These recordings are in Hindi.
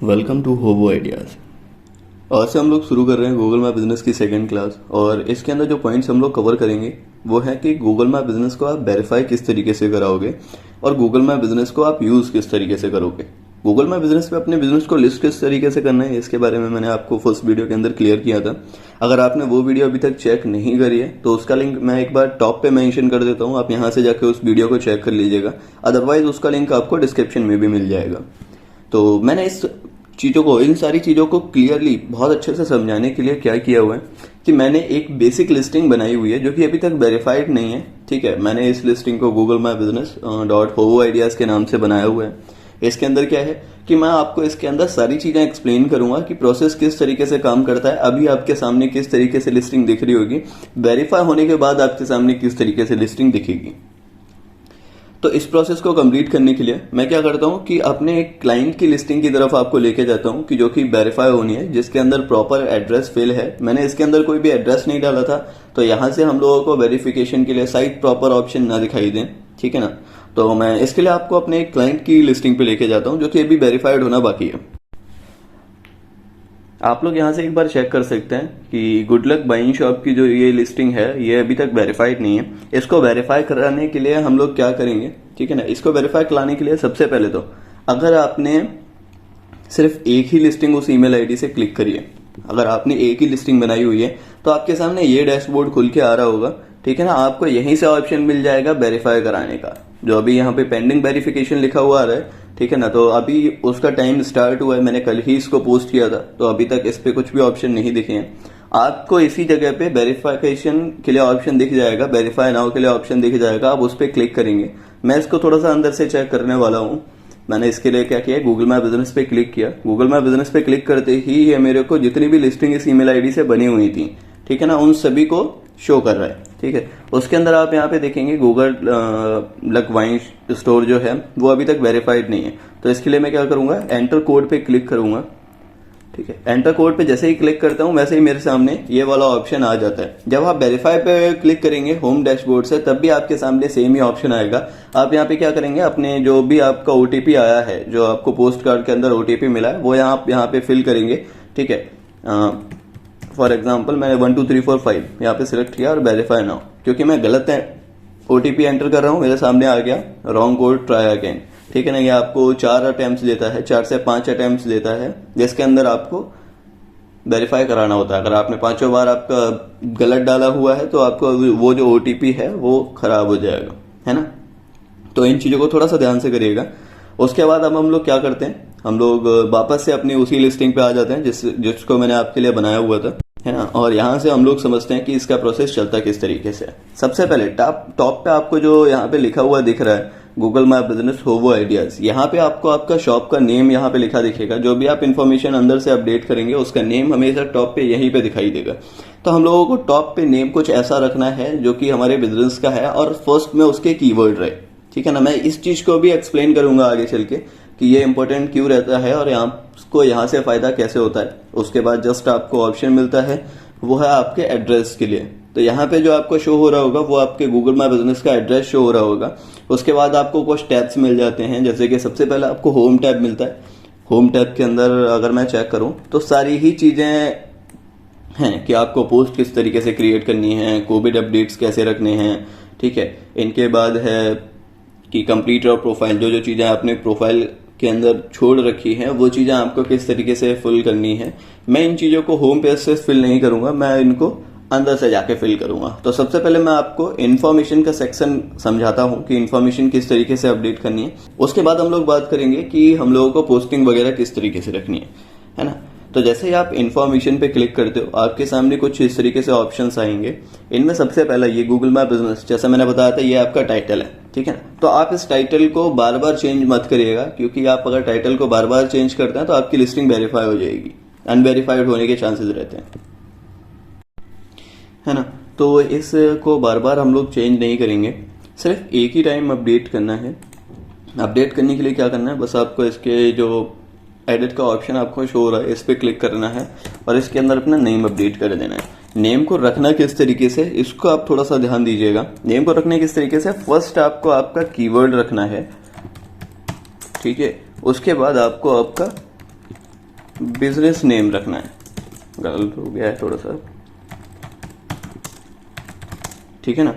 वेलकम टू होवो आइडियाज़। आज से हम लोग शुरू कर रहे हैं गूगल मैप बिजनेस की सेकंड क्लास। और इसके अंदर जो पॉइंट्स हम लोग कवर करेंगे वो है कि गूगल मैप बिजनेस को आप वेरीफाई किस तरीके से कराओगे और गूगल मैप बिजनेस को आप यूज़ किस तरीके से करोगे। गूगल मैप बिजनेस पे अपने बिजनेस को लिस्ट किस तरीके से करना है, इसके बारे में मैंने आपको फर्स्ट वीडियो के अंदर क्लियर किया था। अगर आपने वो वीडियो अभी तक चेक नहीं करी है तो उसका लिंक मैं एक बार टॉप पे मेंशन कर देता हूँ, आप यहाँ से जाकर उस वीडियो को चेक कर लीजिएगा। अदरवाइज उसका लिंक आपको डिस्क्रिप्शन में भी मिल जाएगा। तो मैंने इन सारी चीज़ों को क्लियरली बहुत अच्छे से समझाने के लिए क्या किया हुआ है कि मैंने एक बेसिक लिस्टिंग बनाई हुई है जो कि अभी तक वेरीफाइड नहीं है। ठीक है, मैंने इस लिस्टिंग को Google map business .hovo ideas के नाम से बनाया हुआ है। इसके अंदर क्या है कि मैं आपको इसके अंदर सारी चीज़ें एक्सप्लेन करूंगा कि प्रोसेस किस तरीके से काम करता है। अभी आपके सामने किस तरीके से लिस्टिंग दिख रही होगी, वेरीफाई होने के बाद आपके सामने किस तरीके से लिस्टिंग दिखेगी। तो इस प्रोसेस को कंप्लीट करने के लिए मैं क्या करता हूं कि अपने एक क्लाइंट की लिस्टिंग की तरफ आपको लेके जाता हूं कि जो कि वेरीफाई होनी है, जिसके अंदर प्रॉपर एड्रेस फिल है। मैंने इसके अंदर कोई भी एड्रेस नहीं डाला था, तो यहां से हम लोगों को वेरिफिकेशन के लिए साइट प्रॉपर ऑप्शन ना दिखाई दें। ठीक है ना, तो मैं इसके लिए आपको अपने एक क्लाइंट की लिस्टिंग पे लेके जाता हूं जो कि अभी वेरीफाइड होना बाकी है। आप लोग यहाँ से एक बार चेक कर सकते हैं कि गुड लक बाइंग शॉप की जो ये लिस्टिंग है ये अभी तक वेरीफाइड नहीं है। इसको वेरीफाई कराने के लिए हम लोग क्या करेंगे, ठीक है ना, इसको वेरीफाई कराने के लिए सबसे पहले तो अगर आपने सिर्फ एक ही लिस्टिंग उस ईमेल आईडी से क्लिक करिए, अगर आपने एक ही लिस्टिंग बनाई हुई है तो आपके सामने ये डैशबोर्ड खुल के आ रहा होगा। ठीक है ना, आपको यहीं से ऑप्शन मिल जाएगा वेरीफाई कराने का, जो अभी यहाँ पे पेंडिंग वेरिफिकेशन लिखा हुआ आ रहा है। ठीक है ना, तो अभी उसका टाइम स्टार्ट हुआ है, मैंने कल ही इसको पोस्ट किया था, तो अभी तक इस पे कुछ भी ऑप्शन नहीं दिखे हैं। आपको इसी जगह पे वेरिफिकेशन के लिए ऑप्शन दिख जाएगा, वेरीफाई नाउ के लिए ऑप्शन दिख जाएगा, आप उस पर क्लिक करेंगे। मैं इसको थोड़ा सा अंदर से चेक करने वाला हूँ। मैंने इसके लिए क्या किया, गूगल मैप बिजनेस पे क्लिक किया। गूगल मैप बिजनेस पे क्लिक करते ही ये मेरे को जितनी भी लिस्टिंग इस ईमेल आईडी से बनी हुई थी, ठीक है ना, उन सभी को शो कर रहा है। ठीक है, उसके अंदर आप यहाँ पे देखेंगे गूगल लक वाइन स्टोर जो है वो अभी तक वेरीफाइड नहीं है। तो इसके लिए मैं क्या करूंगा, एंटर कोड पे क्लिक करूंगा। ठीक है, एंटर कोड पे जैसे ही क्लिक करता हूं वैसे ही मेरे सामने ये वाला ऑप्शन आ जाता है। जब आप वेरीफाई पे क्लिक करेंगे होम डैशबोर्ड से, तब भी आपके सामने सेम ही ऑप्शन आएगा। आप यहाँ पे क्या करेंगे, अपने जो भी आपका ओटीपी आया है, जो आपको पोस्ट कार्ड के अंदर ओटीपी मिला है, वो यहाँ पे फिल करेंगे। ठीक है, फॉर एग्जाम्पल मैंने 1 2 3 4 5 यहाँ पे सिलेक्ट किया और वेरीफाई नाउ, क्योंकि मैं गलत ओटीपी एंटर कर रहा हूँ, मेरे सामने आ गया रॉन्ग कोड, ट्राई अगेन। ठीक है ना, ये आपको 4 अटेम्प्ट देता है, 4 से 5 अटेम्प्ट देता है, जिसके अंदर आपको वेरीफाई कराना होता है। अगर आपने 5 बार आपका गलत डाला हुआ है तो आपको वो जो ओटीपी है वो खराब हो जाएगा, है ना। तो इन चीज़ों को थोड़ा सा ध्यान से करिएगा। उसके बाद अब हम लोग क्या करते हैं, हम लोग वापस से अपनी उसी लिस्टिंग पे आ जाते हैं जिसको मैंने आपके लिए बनाया हुआ था, है ना। और यहाँ से हम लोग समझते हैं कि इसका प्रोसेस चलता किस तरीके से। सबसे पहले टॉप पे आपको जो यहाँ पे लिखा हुआ दिख रहा है गूगल मैप बिजनेस होवो आइडियाज, यहाँ पे आपको आपका शॉप का नेम यहाँ पे लिखा दिखेगा। जो भी आप इन्फॉर्मेशन अंदर से अपडेट करेंगे उसका नेम हमेशा टॉप पे यहीं पे दिखाई देगा। तो हम लोगों को टॉप पे नेम कुछ ऐसा रखना है जो कि हमारे बिजनेस का है और फर्स्ट में उसके कीवर्ड रहे। ठीक है ना, मैं इस चीज को भी एक्सप्लेन करूंगा आगे चल के कि ये इंपॉर्टेंट क्यों रहता है और यहाँ से फायदा कैसे होता है। उसके बाद जस्ट आपको ऑप्शन मिलता है, वो है आपके एड्रेस के लिए। तो यहाँ पे जो आपको शो हो रहा होगा वो आपके गूगल मैप बिजनेस का एड्रेस शो हो रहा होगा। उसके बाद आपको कुछ टैब्स मिल जाते हैं, जैसे कि सबसे पहले आपको होम टैब मिलता है। होम टैब के अंदर अगर मैं चेक करूं तो सारी ही चीजें हैं कि आपको पोस्ट किस तरीके से क्रिएट करनी है, कोविड अपडेट्स कैसे रखने हैं। ठीक है, इनके बाद है कि कंप्लीट और प्रोफाइल, जो चीजें आपने प्रोफाइल के अंदर छोड़ रखी हैं वो चीजें आपको किस तरीके से फिल करनी है। मैं इन चीजों को होम पेज से फिल नहीं करूंगा, मैं इनको अंदर से जाके फिल करूंगा। तो सबसे पहले मैं आपको इन्फॉर्मेशन का सेक्शन समझाता हूं कि इन्फॉर्मेशन किस तरीके से अपडेट करनी है। उसके बाद हम लोग बात करेंगे कि हम लोगों को पोस्टिंग वगैरह किस तरीके से रखनी है ना। तो जैसे ही आप इन्फॉर्मेशन पे क्लिक करते हो आपके सामने कुछ इस तरीके से ऑप्शंस आएंगे। इनमें सबसे पहला ये गूगल मैप बिजनेस, जैसा मैंने बताया था, ये आपका टाइटल है। ठीक है ना, तो आप इस टाइटल को बार बार चेंज मत करिएगा, क्योंकि आप अगर टाइटल को बार बार चेंज करते हैं तो आपकी लिस्टिंग वेरीफाई हो जाएगी, अनवेरीफाइड होने के चांसेस रहते हैं, है ना। तो इसको बार बार हम लोग चेंज नहीं करेंगे, सिर्फ एक ही टाइम अपडेट करना है। अपडेट करने के लिए क्या करना है, बस आपको इसके जो एडिट का ऑप्शन आपको शो हो रहा है इस पर क्लिक करना है और इसके अंदर अपना नेम अपडेट कर देना है। नेम को रखना किस तरीके से, इसको आप थोड़ा सा ध्यान दीजिएगा। नेम को रखने किस तरीके से, फर्स्ट आपको आपका कीवर्ड रखना है। ठीक है, उसके बाद आपको आपका बिजनेस नेम रखना है, गलत हो गया है थोड़ा सा, ठीक है ना।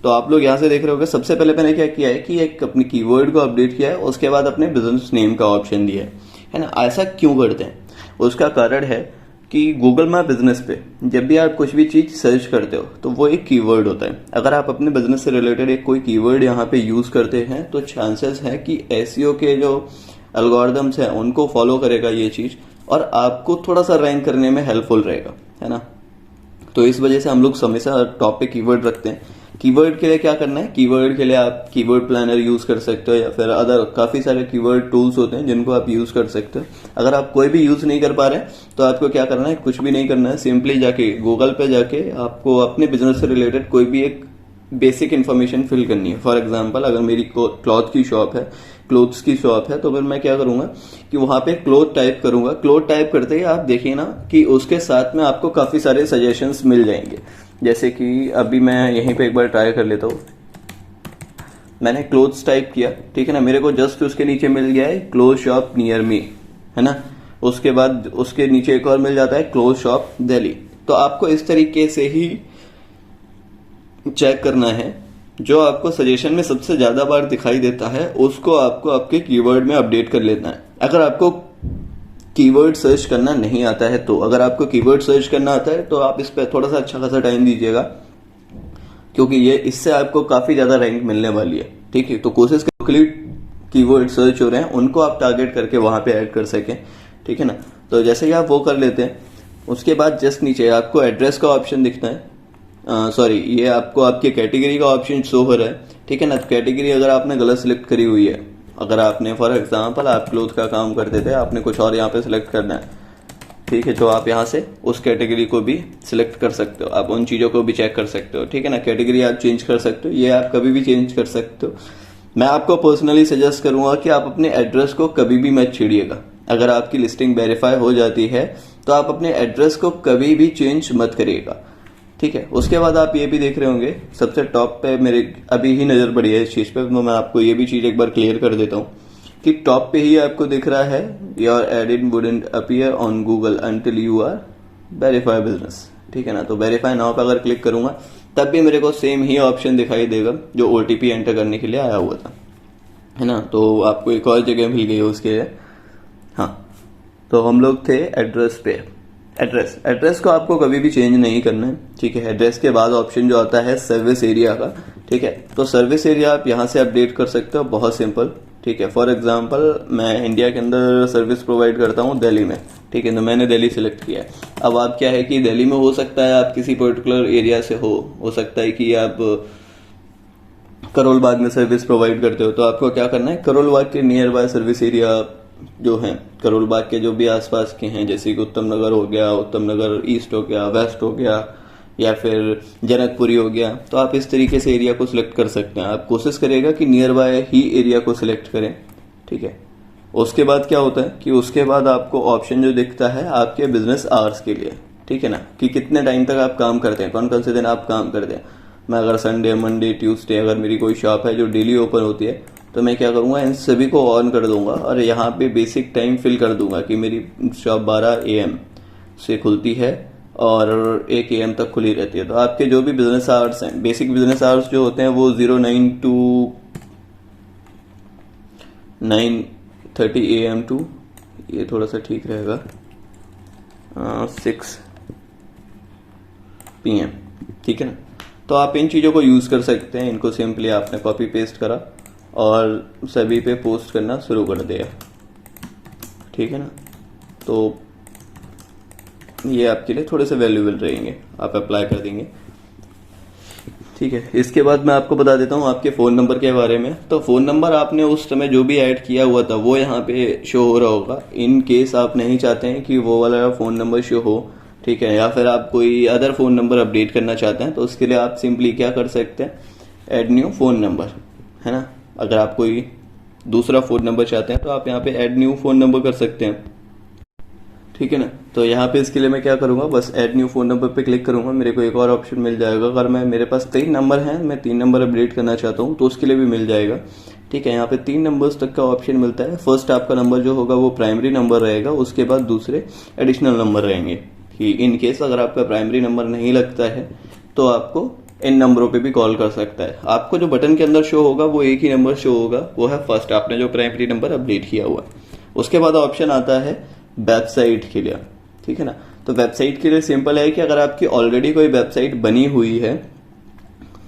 तो आप लोग यहाँ से देख रहे होगे सबसे पहले मैंने क्या किया है कि एक अपनी कीवर्ड को अपडेट किया है, उसके बाद अपने बिजनेस नेम का ऑप्शन दिया है ना। ऐसा क्यों करते हैं, उसका कारण है कि गूगल माई बिजनेस पे जब भी आप कुछ भी चीज सर्च करते हो तो वो एक कीवर्ड होता है। अगर आप अपने बिजनेस से रिलेटेड एक कोई कीवर्ड यहाँ पे यूज करते हैं तो चांसेस है कि एसईओ के जो एल्गोरिदम्स हैं उनको फॉलो करेगा ये चीज, और आपको थोड़ा सा रैंक करने में हेल्पफुल रहेगा, है ना। तो इस वजह से हम लोग हमेशा टॉप पे कीवर्ड रखते हैं। कीवर्ड के लिए क्या करना है, कीवर्ड के लिए आप कीवर्ड प्लानर यूज कर सकते हो या फिर अदर काफी सारे कीवर्ड टूल्स होते हैं जिनको आप यूज कर सकते हो। अगर आप कोई भी यूज नहीं कर पा रहे तो आपको क्या करना है, कुछ भी नहीं करना है, सिंपली जाके गूगल पे जाके आपको अपने बिजनेस से रिलेटेड कोई भी एक बेसिक इन्फॉर्मेशन फिल करनी है। फॉर एग्जाम्पल अगर मेरी क्लॉथ की शॉप है, क्लोथ्स की शॉप है, तो फिर मैं क्या करूंगा कि वहां पे क्लोथ टाइप करूंगा। क्लोथ टाइप करते ही आप देखिए ना कि उसके साथ में आपको काफी सारे सजेशंस मिल जाएंगे। जैसे कि अभी मैं यहीं पे एक बार ट्राई कर लेता हूँ, मैंने क्लोथ्स टाइप किया, ठीक है ना, मेरे को जस्ट उसके नीचे मिल गया है क्लोथ शॉप नियर मी, है ना। उसके बाद उसके नीचे एक और मिल जाता है क्लोथ शॉप दिल्ली। तो आपको इस तरीके से ही चेक करना है, जो आपको सजेशन में सबसे ज्यादा बार दिखाई देता है उसको आपको आपके कीवर्ड में अपडेट कर लेना है। अगर आपको कीवर्ड सर्च करना नहीं आता है तो, अगर आपको कीवर्ड सर्च करना आता है तो आप इस पर थोड़ा सा अच्छा खासा टाइम दीजिएगा, क्योंकि ये इससे आपको काफी ज्यादा रैंक मिलने वाली है, ठीक है। तो कोशिश करो कीवर्ड सर्च हो रहे हैं उनको आप टारगेट करके वहां पे ऐड कर सकें, ठीक है ना। तो जैसे ही आप वो कर लेते हैं उसके बाद जस्ट नीचे आपको एड्रेस का ऑप्शन दिखता है, सॉरी ये आपको आपके कैटेगरी का ऑप्शन शो हो रहा है, ठीक है ना। कैटेगरी अगर आपने गलत सिलेक्ट करी हुई है, अगर आपने फॉर एग्जांपल आप क्लोथ का काम करते थे, आपने कुछ और यहाँ पे सिलेक्ट करना है, ठीक है, तो आप यहाँ से उस कैटेगरी को भी सिलेक्ट कर सकते हो, आप उन चीज़ों को भी चेक कर सकते हो, ठीक है ना। कैटेगरी आप चेंज कर सकते हो, ये आप कभी भी चेंज कर सकते हो। मैं आपको पर्सनली सजेस्ट करूंगा कि आप अपने एड्रेस को कभी भी मत छेड़िएगा। अगर आपकी लिस्टिंग वेरीफाई हो जाती है तो आप अपने एड्रेस को कभी भी चेंज मत करिएगा, ठीक है। उसके बाद आप ये भी देख रहे होंगे सबसे टॉप पे, मेरे अभी ही नजर पड़ी है इस चीज पे, तो मैं आपको ये भी चीज एक बार क्लियर कर देता हूँ कि टॉप पे ही आपको दिख रहा है your edit wouldn't appear on Google until you are verify business, ठीक है ना। तो वेरीफाई नाउ पे अगर क्लिक करूंगा तब भी मेरे को सेम ही ऑप्शन दिखाई देगा जो ओटीपी एंटर करने के लिए आया हुआ था, है ना। तो आपको एक और जगह मिल गई है उसके लिए। हाँ, तो हम लोग थे एड्रेस पे। एड्रेस को आपको कभी भी चेंज नहीं करना है, ठीक है। एड्रेस के बाद ऑप्शन जो आता है सर्विस एरिया का, ठीक है। तो सर्विस एरिया आप यहाँ से अपडेट कर सकते हो, बहुत सिंपल, ठीक है। फॉर एग्जांपल मैं इंडिया के अंदर सर्विस प्रोवाइड करता हूँ दिल्ली में, ठीक है, तो मैंने दिल्ली सिलेक्ट किया है। अब आप क्या है कि दिल्ली में हो सकता है आप किसी पर्टिकुलर एरिया से हो सकता है कि आप करोल बाग में सर्विस प्रोवाइड करते हो, तो आपको क्या करना है, करोल बाग के नियर बाय सर्विस एरिया जो है, करोल बाग के जो भी आसपास के हैं, जैसे कि उत्तम नगर हो गया, उत्तम नगर ईस्ट हो गया, वेस्ट हो गया, या फिर जनकपुरी हो गया, तो आप इस तरीके से एरिया को सिलेक्ट कर सकते हैं। आप कोशिश करेगा कि नियर बाय ही एरिया को सिलेक्ट करें, ठीक है। उसके बाद क्या होता है कि उसके बाद आपको ऑप्शन जो दिखता है आपके बिजनेस आवर्स के लिए, ठीक है ना, कि कितने टाइम तक आप काम करते हैं, कौन कौन से दिन आप काम करते हैं। मैं अगर संडे, मंडे, ट्यूसडे अगर मेरी कोई शॉप है जो डेली ओपन होती है तो मैं क्या करूंगा, इन सभी को ऑन कर दूंगा और यहाँ पे बेसिक टाइम फिल कर दूंगा कि मेरी शॉप 12 AM से खुलती है और 1 AM तक खुली रहती है। तो आपके जो भी बिजनेस आवर्स हैं, बेसिक बिजनेस आवर्स जो होते हैं वो 09 to 9:30 AM टू, ये थोड़ा सा ठीक रहेगा, 6 PM, ठीक है ना। तो आप इन चीज़ों को यूज़ कर सकते हैं। इनको सिंपली आपने कॉपी पेस्ट करा और सभी पे पोस्ट करना शुरू कर दिया, ठीक है ना। तो ये आपके लिए थोड़े से वैल्यूएबल रहेंगे, आप अप्लाई कर देंगे, ठीक है। इसके बाद मैं आपको बता देता हूँ आपके फ़ोन नंबर के बारे में। तो फ़ोन नंबर आपने उस समय जो भी ऐड किया हुआ था वो यहाँ पे शो हो रहा होगा। इन केस आप नहीं चाहते हैं कि वो वाला फ़ोन नंबर शो हो, ठीक है, या फिर आप कोई अदर फ़ोन नंबर अपडेट करना चाहते हैं, तो उसके लिए आप सिंपली क्या कर सकते हैं, ऐड न्यू फ़ोन नंबर, है ना। अगर आप कोई दूसरा फ़ोन नंबर चाहते हैं तो आप यहाँ पे ऐड न्यू फ़ोन नंबर कर सकते हैं, ठीक है ना। तो यहाँ पे इसके लिए मैं क्या करूँगा, बस ऐड न्यू फ़ोन नंबर पे क्लिक करूँगा, मेरे को एक और ऑप्शन मिल जाएगा। अगर मेरे पास 3 नंबर हैं, मैं 3 नंबर अपडेट करना चाहता हूँ तो उसके लिए भी मिल जाएगा। ठीक है, यहाँ पे 3 नंबर्स तक का ऑप्शन मिलता है। फर्स्ट आपका नंबर जो होगा वो प्राइमरी नंबर रहेगा, उसके बाद दूसरे एडिशनल नंबर रहेंगे कि इन केस अगर आपका प्राइमरी नंबर नहीं लगता है तो आपको इन नंबरों पे भी कॉल कर सकता है। आपको जो बटन के अंदर शो होगा वो एक ही नंबर शो होगा, वो है फर्स्ट आपने जो प्राइमरी नंबर अपडेट किया हुआ। उसके बाद ऑप्शन आता है वेबसाइट के लिए। ठीक है ना, तो वेबसाइट के लिए सिंपल है कि अगर आपकी ऑलरेडी कोई वेबसाइट बनी हुई है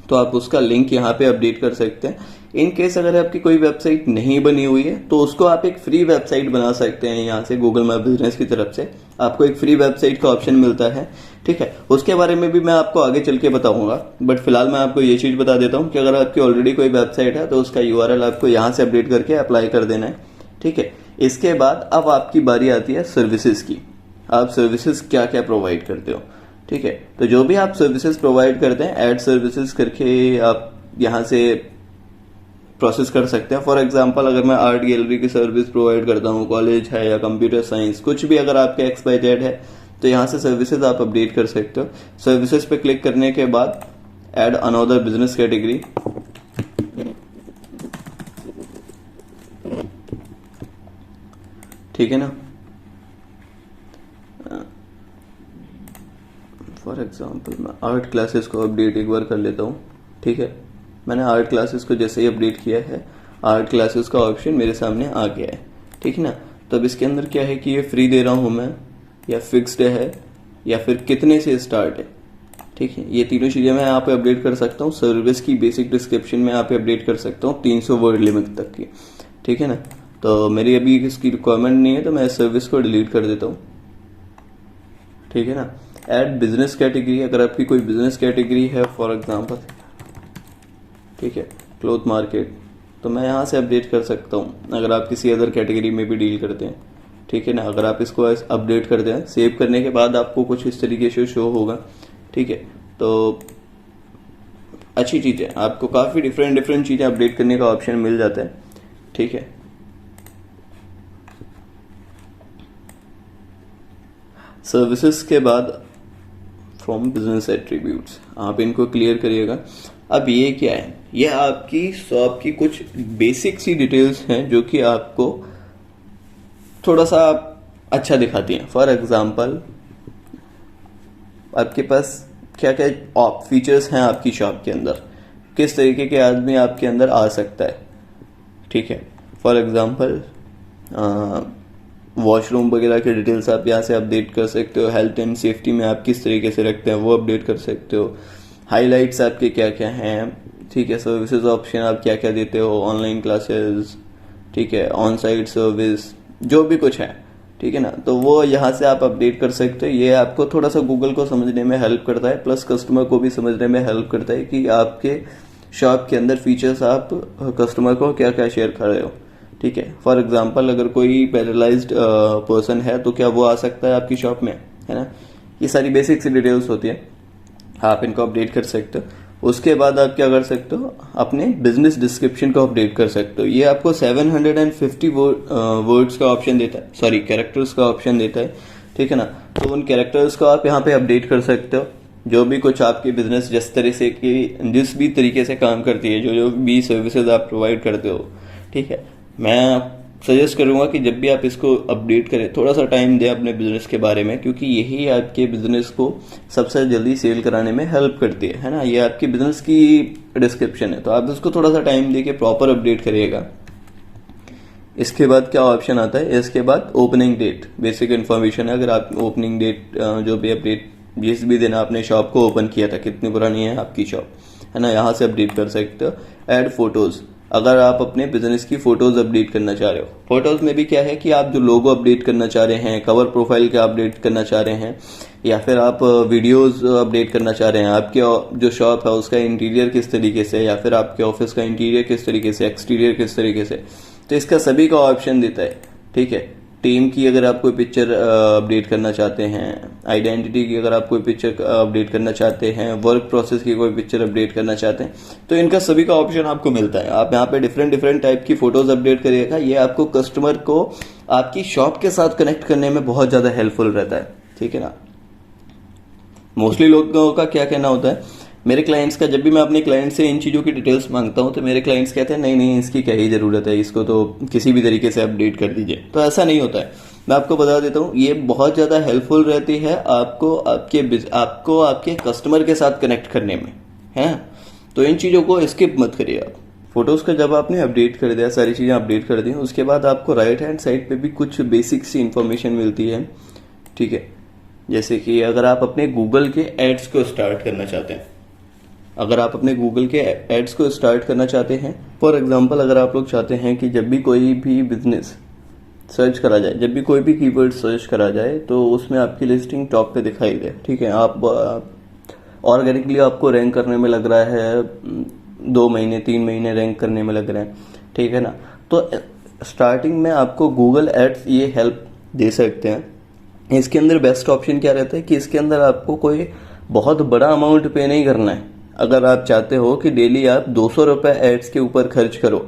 तो आप उसका लिंक यहाँ पे अपडेट कर सकते हैं। इन केस अगर आपकी कोई वेबसाइट नहीं बनी हुई है तो उसको आप एक फ्री वेबसाइट बना सकते हैं। यहाँ से गूगल माई बिजनेस की तरफ से आपको एक फ्री वेबसाइट का ऑप्शन मिलता है। ठीक है, उसके बारे में भी मैं आपको आगे चल के बताऊंगा, बट फिलहाल मैं आपको ये चीज़ बता देता हूँ कि अगर आपकी ऑलरेडी कोई वेबसाइट है तो उसका यूआरएल आपको यहाँ से अपडेट करके अप्लाई कर देना है। ठीक है, इसके बाद अब आपकी बारी आती है सर्विसेज की। आप सर्विसेज क्या क्या प्रोवाइड करते हो। ठीक है, तो जो भी आप सर्विसेज प्रोवाइड करते हैं ऐड सर्विसेज करके आप यहाँ से प्रोसेस कर सकते हैं। फॉर एग्जांपल अगर मैं आर्ट गैलरी की सर्विस प्रोवाइड करता हूँ, कॉलेज है या कंप्यूटर साइंस, कुछ भी अगर आपके XYZ है तो यहाँ से सर्विसेज आप अपडेट कर सकते हो। सर्विसेज पे क्लिक करने के बाद ऐड अनदर बिजनेस कैटेगरी। ठीक है ना, फॉर एग्जांपल मैं आर्ट क्लासेस को अपडेट एक बार कर लेता हूँ। ठीक है, मैंने आर्ट क्लासेस को जैसे ही अपडेट किया है, आर्ट क्लासेस का ऑप्शन मेरे सामने आ गया है। ठीक है ना, तो अब इसके अंदर क्या है कि ये फ्री दे रहा हूँ मैं, या फिक्स्ड है, या फिर कितने से स्टार्ट है। ठीक है, ये तीनों चीज़ें मैं यहाँ पे अपडेट कर सकता हूँ। सर्विस की बेसिक डिस्क्रिप्शन में यहाँ पे अपडेट कर सकता हूँ 300 वर्ड लिमिट तक की। ठीक है ना, तो मेरी अभी इसकी रिक्वायरमेंट नहीं है तो मैं इस सर्विस को डिलीट कर देता हूँ। ठीक है ना, ऐड बिजनेस कैटेगरी। अगर आपकी कोई बिजनेस कैटेगरी है, फॉर एग्जांपल ठीक है क्लोथ मार्केट, तो मैं यहाँ से अपडेट कर सकता हूँ अगर आप किसी अदर कैटेगरी में भी डील करते हैं। ठीक है ना, अगर आप इसको अपडेट करते हैं, सेव करने के बाद आपको कुछ इस तरीके से शो होगा। ठीक है, तो अच्छी चीज़ है, आपको काफ़ी डिफरेंट चीज़ें अपडेट करने का ऑप्शन मिल जाता है। ठीक है, सर्विसेज के बाद फ्रॉम बिजनेस एट्रीब्यूट्स आप इनको क्लियर करिएगा। अब ये क्या है, ये आपकी शॉप की कुछ बेसिक सी डिटेल्स हैं जो कि आपको थोड़ा सा अच्छा दिखाती हैं। फॉर एग्जांपल आपके पास क्या क्या फीचर्स हैं आपकी शॉप के अंदर, किस तरीके के आदमी आपके अंदर आ सकता है। ठीक है, फॉर एग्जांपल वॉशरूम वगैरह के डिटेल्स आप यहाँ से अपडेट कर सकते हो। हेल्थ एंड सेफ्टी में आप किस तरीके से रखते हैं वो अपडेट कर सकते हो। हाइलाइट्स आपके क्या क्या हैं। ठीक है, सर्विसेज ऑप्शन आप क्या क्या देते हो, ऑनलाइन क्लासेस, ठीक है, ऑन साइट सर्विस, जो भी कुछ है। ठीक है ना, तो वो यहाँ से आप अपडेट कर सकते हो। ये आपको थोड़ा सा गूगल को समझने में हेल्प करता है, प्लस कस्टमर को भी समझने में हेल्प करता है कि आपके शॉप के अंदर फीचर्स आप कस्टमर को क्या क्या शेयर कर रहे हो। ठीक है, फॉर एग्जांपल अगर कोई पैरालाइज्ड पर्सन है तो क्या वो आ सकता है आपकी शॉप में, है ना। ये सारी बेसिक सी डिटेल्स होती है, आप इनको अपडेट कर सकते हो। उसके बाद आप क्या कर सकते हो, अपने बिजनेस डिस्क्रिप्शन को अपडेट कर सकते हो। ये आपको 750 वर्ड्स का ऑप्शन देता है, सॉरी कैरेक्टर्स का ऑप्शन देता है। ठीक है ना, तो उन कैरेक्टर्स को आप यहाँ पे अपडेट कर सकते हो। जो भी कुछ आपकी बिजनेस जिस तरह से कि जिस भी तरीके से काम करती है, जो भी सर्विसेज आप प्रोवाइड करते हो। ठीक है, मैं सजेस्ट करूंगा कि जब भी आप इसको अपडेट करें थोड़ा सा टाइम दें अपने बिजनेस के बारे में, क्योंकि यही आपके बिजनेस को सबसे जल्दी सेल कराने में हेल्प करती है ना। ये आपकी बिजनेस की डिस्क्रिप्शन है, तो आप इसको थोड़ा सा टाइम दे के प्रॉपर अपडेट करिएगा। इसके बाद क्या ऑप्शन आता है, इसके बाद ओपनिंग डेट, बेसिक इन्फॉर्मेशन है। अगर आप ओपनिंग डेट जो भी अपडेट जिस भी दिन आपने शॉप को ओपन किया था, कितनी पुरानी है आपकी शॉप, है ना, यहाँ से अपडेट कर सकते हो। ऐड फोटोज, अगर आप अपने बिजनेस की फोटोज अपडेट करना चाह रहे हो। फोटोज में भी क्या है कि आप जो लोगो अपडेट करना चाह रहे हैं, कवर प्रोफाइल का अपडेट करना चाह रहे हैं, या फिर आप वीडियोस अपडेट करना चाह रहे हैं, आपके जो शॉप है उसका इंटीरियर किस तरीके से, या फिर आपके ऑफिस का इंटीरियर किस तरीके से, एक्सटीरियर किस तरीके से, तो इसका सभी का ऑप्शन देता है। ठीक है, टीम की अगर आप कोई पिक्चर अपडेट करना चाहते हैं, आइडेंटिटी की अगर आप कोई पिक्चर अपडेट करना चाहते हैं, वर्क प्रोसेस की कोई पिक्चर अपडेट करना चाहते हैं, तो इनका सभी का ऑप्शन आपको मिलता है। आप यहाँ पे डिफरेंट डिफरेंट टाइप की फोटोज अपडेट करिएगा। ये आपको कस्टमर को आपकी शॉप के साथ कनेक्ट करने में बहुत ज़्यादा हेल्पफुल रहता है, ठीक है ना। मोस्टली लोगों का क्या कहना होता है, मेरे क्लाइंट्स का, जब भी मैं अपने क्लाइंट से इन चीज़ों की डिटेल्स मांगता हूँ तो मेरे क्लाइंट्स कहते हैं नहीं नहीं, इसकी क्या ही ज़रूरत है, इसको तो किसी भी तरीके से अपडेट कर दीजिए। तो ऐसा नहीं होता है। मैं आपको बता देता हूँ, ये बहुत ज़्यादा हेल्पफुल रहती है आपको आपके कस्टमर के साथ कनेक्ट करने में, है। तो इन चीज़ों को स्किप मत करिए आप। फोटोज़ का जब आपने अपडेट कर दिया, सारी चीज़ें अपडेट कर दी, उसके बाद आपको राइट हैंड साइड पे भी कुछ बेसिक सी इन्फॉर्मेशन मिलती है, ठीक है। जैसे कि अगर आप अपने गूगल के एड्स को स्टार्ट करना चाहते हैं, अगर आप अपने गूगल के एड्स को स्टार्ट करना चाहते हैं, फॉर एग्जांपल अगर आप लोग चाहते हैं कि जब भी कोई भी बिजनेस सर्च करा जाए, जब भी कोई भी कीवर्ड सर्च करा जाए तो उसमें आपकी लिस्टिंग टॉप पे दिखाई दे, ठीक है। आप ऑर्गेनिकली आपको रैंक करने में लग रहा है 2 महीने 3 महीने रैंक करने में लग रहे हैं, ठीक है ना। तो स्टार्टिंग में आपको गूगल एड्स ये हेल्प दे सकते हैं। इसके अंदर बेस्ट ऑप्शन क्या रहता है कि इसके अंदर आपको कोई बहुत बड़ा अमाउंट पे नहीं करना है। अगर आप चाहते हो कि डेली आप 200 रुपये एड्स के ऊपर खर्च करो,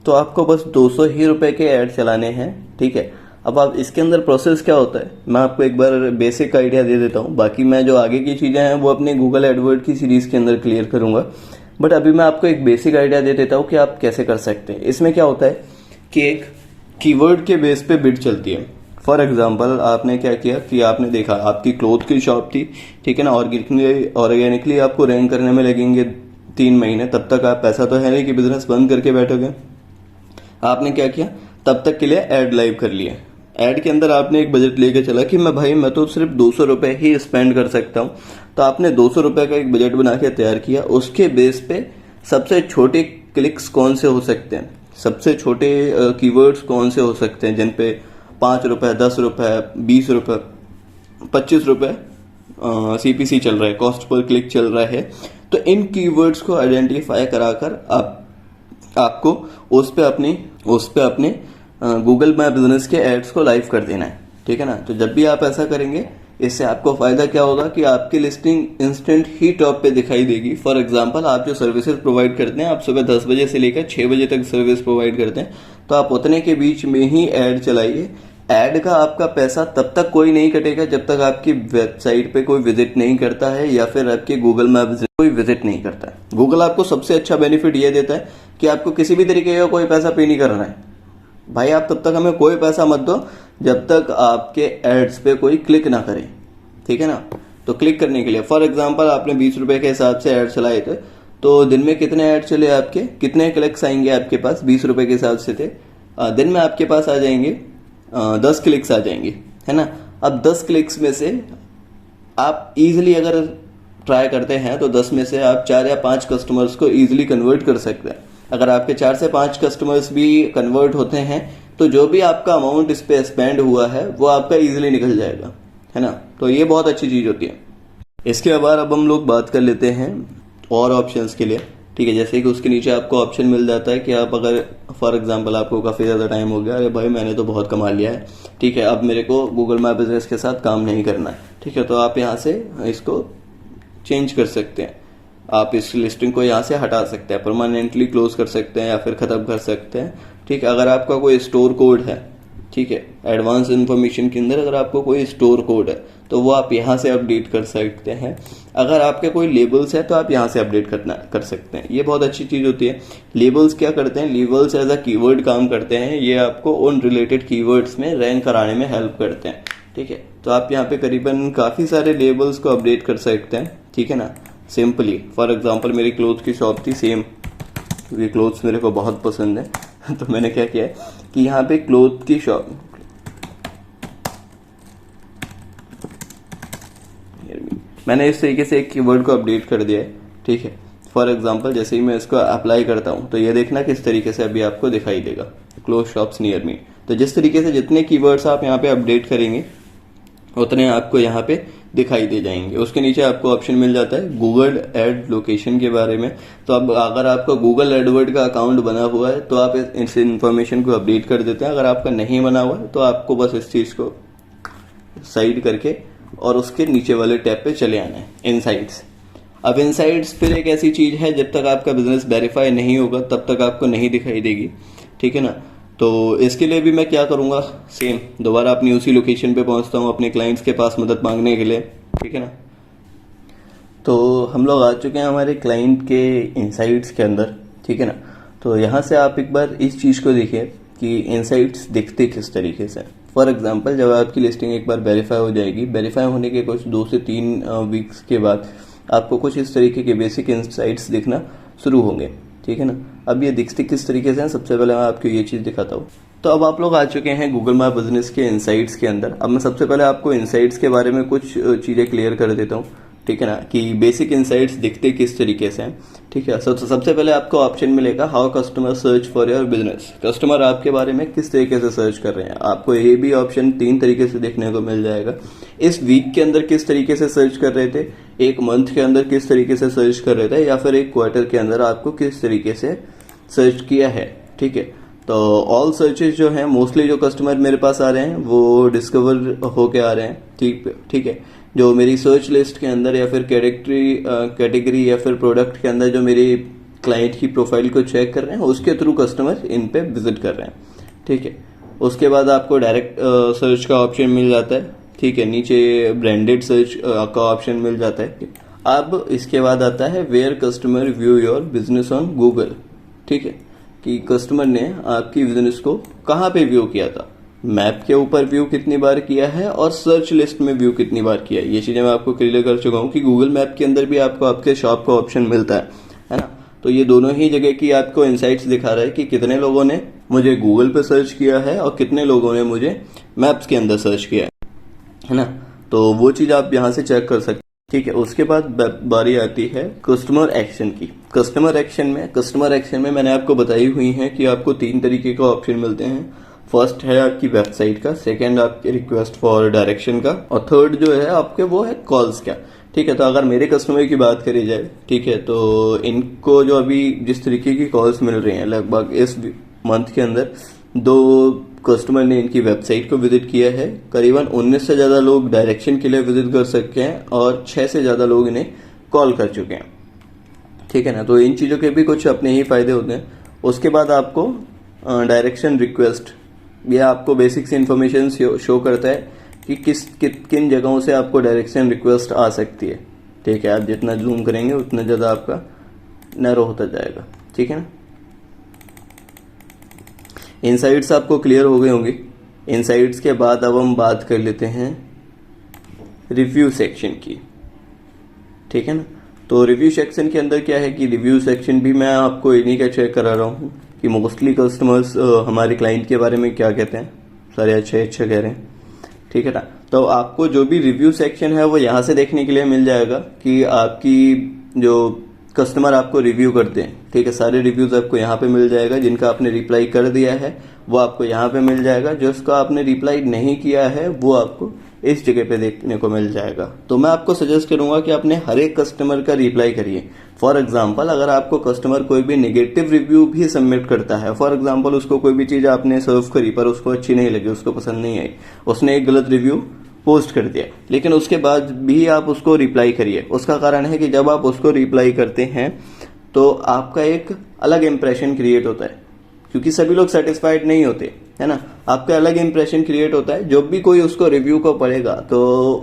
तो आपको बस 200 ही रुपए के ऐड चलाने हैं, ठीक है। अब आप इसके अंदर प्रोसेस क्या होता है, मैं आपको एक बार बेसिक आइडिया दे देता हूँ। बाकी मैं जो आगे की चीज़ें हैं वो अपने गूगल एडवर्ड की सीरीज़ के अंदर क्लियर करूँगा, बट अभी मैं आपको एक बेसिक आइडिया दे देता हूँ कि आप कैसे कर सकते हैं। इसमें क्या होता है कि एक कीवर्ड के बेस पे बिड चलती है। फॉर एग्जाम्पल आपने क्या किया कि आपने देखा आपकी क्लोथ की शॉप थी, ठीक है ना। ऑर्गेनिकली आपको रैंक करने में लगेंगे 3 महीने, तब तक आप, पैसा तो है नहीं कि बिजनेस बंद करके बैठोगे। आपने क्या किया, तब तक के लिए ऐड लाइव कर लिया। ऐड के अंदर आपने एक बजट लेके चला कि मैं तो सिर्फ 200 रुपये ही स्पेंड कर सकता हूँ। तो आपने 200 रुपये का एक बजट बना के तैयार किया। उसके बेस पे सबसे छोटे क्लिक्स कौन से हो सकते हैं, सबसे छोटे कीवर्ड्स कौन से हो सकते हैं जिन पे 5 रुपये, 10 रुपये, 20 रुपये, 25 रुपये CPC चल रहा है, कॉस्ट पर क्लिक चल रहा है। तो इन कीवर्ड्स को आइडेंटिफाई कराकर आपको उस पे अपने गूगल माय बिजनेस के एड्स को लाइव कर देना है, ठीक है ना। तो जब भी आप ऐसा करेंगे, इससे आपको फायदा क्या होगा कि आपकी लिस्टिंग इंस्टेंट ही टॉप पे दिखाई देगी। फॉर एग्जांपल आप जो सर्विसेज प्रोवाइड करते हैं, आप सुबह 10 बजे से लेकर 6 बजे तक सर्विस प्रोवाइड करते हैं, तो आप उतने के बीच में ही ऐड चलाइए। ऐड का आपका पैसा तब तक कोई नहीं कटेगा जब तक आपकी वेबसाइट पे कोई विजिट नहीं करता है या फिर आपके गूगल मैप कोई विजिट नहीं करता है। गूगल आपको सबसे अच्छा बेनिफिट ये देता है कि आपको किसी भी तरीके का कोई पैसा पे नहीं करना है। भाई आप तब तक हमें कोई पैसा मत दो जब तक आपके एड्स पे कोई क्लिक ना करे, ठीक है ना। तो क्लिक करने के लिए फॉर एग्जांपल आपने 20 रुपए के हिसाब से ऐड चलाए थे, तो दिन में कितने ऐड चले आपके, कितने क्लिक्स आएंगे आपके पास, 20 रुपए के हिसाब से थे, दिन में आपके पास आ जाएंगे 10 क्लिक्स आ जाएंगे, है ना। अब 10 क्लिक्स में से आप इजीली अगर ट्राई करते हैं तो 10 में से आप 4 या 5 कस्टमर्स को इजीली कन्वर्ट कर सकते हैं। अगर आपके 4 से 5 कस्टमर्स भी कन्वर्ट होते हैं तो जो भी आपका अमाउंट इस पे स्पेंड हुआ है वो आपका इजीली निकल जाएगा, है ना। तो ये बहुत अच्छी चीज़ होती है। इसके बाद अब हम लोग बात कर लेते हैं और ऑप्शंस के लिए, ठीक है। जैसे कि उसके नीचे आपको ऑप्शन मिल जाता है कि आप अगर फॉर एग्जांपल आपको काफ़ी ज़्यादा टाइम हो गया, अरे भाई मैंने तो बहुत कमा लिया है, ठीक है, अब मेरे को गूगल माय बिजनेस के साथ काम नहीं करना है, ठीक है। तो आप यहाँ से इसको चेंज कर सकते हैं, आप इस लिस्टिंग को यहाँ से हटा सकते हैं, परमानेंटली क्लोज कर सकते हैं या फिर ख़त्म कर सकते हैं, ठीक है। अगर आपका कोई स्टोर कोड है, ठीक है, एडवांस इन्फॉर्मेशन के अंदर अगर आपको कोई स्टोर कोड है तो वो आप यहाँ से अपडेट कर सकते हैं। अगर आपके कोई लेबल्स है तो आप यहाँ से अपडेट कर सकते हैं। ये बहुत अच्छी चीज़ होती है। लेबल्स क्या करते हैं, लेबल्स एज अ कीवर्ड काम करते हैं। ये आपको उन रिलेटेड कीवर्ड्स में रैंक कराने में हेल्प करते हैं, ठीक है। तो आप यहाँ पे करीबन काफ़ी सारे लेबल्स को अपडेट कर सकते हैं, ठीक है ना, सिंपली। फॉर एग्जाम्पल मेरी क्लोथ की शॉप थी सेम, क्योंकि क्लोथ्स मेरे को बहुत पसंद है तो मैंने क्या किया है कि यहाँ पे क्लोथ की शॉप, मैंने इस तरीके से एक कीवर्ड को अपडेट कर दिया है, ठीक है। फॉर एग्जांपल जैसे ही मैं इसको अप्लाई करता हूँ तो ये देखना किस तरीके से अभी आपको दिखाई देगा, क्लोथ शॉप्स नियर मी। तो जिस तरीके से जितने कीवर्ड्स आप यहाँ पे अपडेट करेंगे उतने आपको यहाँ पे दिखाई दे जाएंगे। उसके नीचे आपको ऑप्शन मिल जाता है गूगल एड लोकेशन के बारे में। तो अब अगर आपका गूगल एडवर्ड का अकाउंट बना हुआ है तो आप इस इन्फॉर्मेशन को अपडेट कर देते हैं। अगर आपका नहीं बना हुआ है तो आपको बस इस चीज़ को साइड करके और उसके नीचे वाले टैब पे चले आना है, इनसाइट्स। अब इनसाइट्स फिर एक ऐसी चीज़ है, जब तक आपका बिजनेस वेरीफाई नहीं होगा तब तक आपको नहीं दिखाई देगी, ठीक है ना। तो इसके लिए भी मैं क्या करूँगा, सेम दोबारा अपनी उसी लोकेशन पे पहुँचता हूँ अपने क्लाइंट्स के पास मदद मांगने के लिए, ठीक है ना। तो हम लोग आ चुके हैं हमारे क्लाइंट के इनसाइट्स के अंदर, ठीक है ना। तो यहाँ से आप एक बार इस चीज़ को देखिए कि इनसाइट्स दिखते किस तरीके से। फॉर एग्जांपल, जब आपकी लिस्टिंग एक बार वेरीफाई हो जाएगी, वेरीफाई होने के कुछ 2 से 3 वीक्स के बाद आपको कुछ इस तरीके के बेसिक इनसाइट्स दिखना शुरू होंगे, ठीक है ना। अब ये दिखते किस तरीके से हैं, सबसे पहले मैं आपको ये चीज़ दिखाता हूँ। तो अब आप लोग आ चुके हैं गूगल माय बिजनेस के इनसाइट्स के अंदर। अब मैं सबसे पहले आपको इनसाइट्स के बारे में कुछ चीज़ें क्लियर कर देता हूँ, ठीक है ना, कि बेसिक इनसाइट्स दिखते किस तरीके से हैं, ठीक है। सबसे पहले आपको ऑप्शन मिलेगा how customer search for your business. Customer आपके बारे में किस तरीके से सर्च कर रहे हैं, आपको ये भी ऑप्शन 3 तरीके से देखने को मिल जाएगा। इस वीक के अंदर किस तरीके से सर्च कर रहे थे, एक मंथ के अंदर किस तरीके से सर्च कर रहे थे, या फिर एक क्वार्टर के अंदर आपको किस तरीके से सर्च किया है, ठीक है। तो ऑल सर्चेज जो हैं, मोस्टली जो कस्टमर मेरे पास आ रहे हैं वो डिस्कवर होके आ रहे हैं, ठीक है। जो मेरी सर्च लिस्ट के अंदर या फिर कैटेगरी या फिर प्रोडक्ट के अंदर जो मेरी क्लाइंट की प्रोफाइल को चेक कर रहे हैं, उसके थ्रू कस्टमर इन पे विजिट कर रहे हैं, ठीक है। उसके बाद आपको डायरेक्ट सर्च का ऑप्शन मिल जाता है, ठीक है। नीचे ब्रांडेड सर्च का ऑप्शन मिल जाता है। अब इसके बाद आता है where customer view your business on Google, ठीक है, कि कस्टमर ने आपकी बिजनेस को कहाँ पे व्यू किया था। मैप के ऊपर व्यू कितनी बार किया है और सर्च लिस्ट में व्यू कितनी बार किया है, ये चीजें मैं आपको क्लियर कर चुका हूँ कि गूगल मैप के अंदर भी आपको आपके शॉप का ऑप्शन मिलता है ना। तो ये दोनों ही जगह की आपको इनसाइट्स दिखा रहा है कि कितने लोगों ने मुझे गूगल पे सर्च किया है और कितने लोगों ने मुझे मैप्स के अंदर सर्च किया है ना। तो वो चीज आप यहाँ से चेक कर सकते हैं, ठीक है। उसके बाद बारी आती है कस्टमर एक्शन की। कस्टमर एक्शन में मैंने आपको बताई हुई है कि आपको 3 तरीके का ऑप्शन मिलते हैं। फर्स्ट है आपकी वेबसाइट का, सेकंड आपके रिक्वेस्ट फॉर डायरेक्शन का, और थर्ड जो है आपके वो है कॉल्स का, ठीक है। तो अगर मेरे कस्टमर की बात करी जाए, ठीक है, तो इनको जो अभी जिस तरीके की कॉल्स मिल रही हैं, लगभग इस मंथ के अंदर 2 कस्टमर ने इनकी वेबसाइट को विजिट किया है। करीबन 19 से ज़्यादा लोग डायरेक्शन के लिए विजिट कर सकते हैं और 6 से ज़्यादा लोग इन्हें कॉल कर चुके हैं, ठीक है ना। तो इन चीज़ों के भी कुछ अपने ही फायदे होते हैं। उसके बाद आपको डायरेक्शन रिक्वेस्ट, यह आपको बेसिक से इन्फॉर्मेशन शो करता है कि किन जगहों से आपको डायरेक्शन रिक्वेस्ट आ सकती है, ठीक है। आप जितना जूम करेंगे उतना ज़्यादा आपका नैरो होता जाएगा, ठीक है ना। इनसाइट्स आपको क्लियर हो गए होंगे। इनसाइट्स के बाद अब हम बात कर लेते हैं रिव्यू सेक्शन की, ठीक है ना। तो रिव्यू सेक्शन के अंदर क्या है कि रिव्यू सेक्शन भी मैं आपको इन्हीं का चेक करा रहा हूँ कि मोस्टली कस्टमर्स हमारे क्लाइंट के बारे में क्या कहते हैं, सारे अच्छे कह रहे हैं, ठीक है ना। तो आपको जो भी रिव्यू सेक्शन है वो यहाँ से देखने के लिए मिल जाएगा कि आपकी जो कस्टमर आपको रिव्यू करते हैं, ठीक है, सारे रिव्यूज आपको यहाँ पे मिल जाएगा। जिनका आपने रिप्लाई कर दिया है वो आपको यहाँ पे मिल जाएगा, जिसका आपने रिप्लाई नहीं किया है वो आपको इस जगह पे देखने को मिल जाएगा। तो मैं आपको सजेस्ट करूंगा कि आपने हर एक कस्टमर का रिप्लाई करिए। फॉर एग्जांपल, अगर आपको कस्टमर कोई भी नेगेटिव रिव्यू भी सबमिट करता है, फॉर एग्जांपल उसको कोई भी चीज़ आपने सर्व करी पर उसको अच्छी नहीं लगी, उसको पसंद नहीं आई, उसने एक गलत रिव्यू पोस्ट कर दिया, लेकिन उसके बाद भी आप उसको रिप्लाई करिए। उसका कारण है कि जब आप उसको रिप्लाई करते हैं तो आपका एक अलग इंप्रेशन क्रिएट होता है, क्योंकि सभी लोग सेटिस्फाइड नहीं होते, है ना। आपका अलग इंप्रेशन क्रिएट होता है। जब भी कोई उसको रिव्यू को पढ़ेगा तो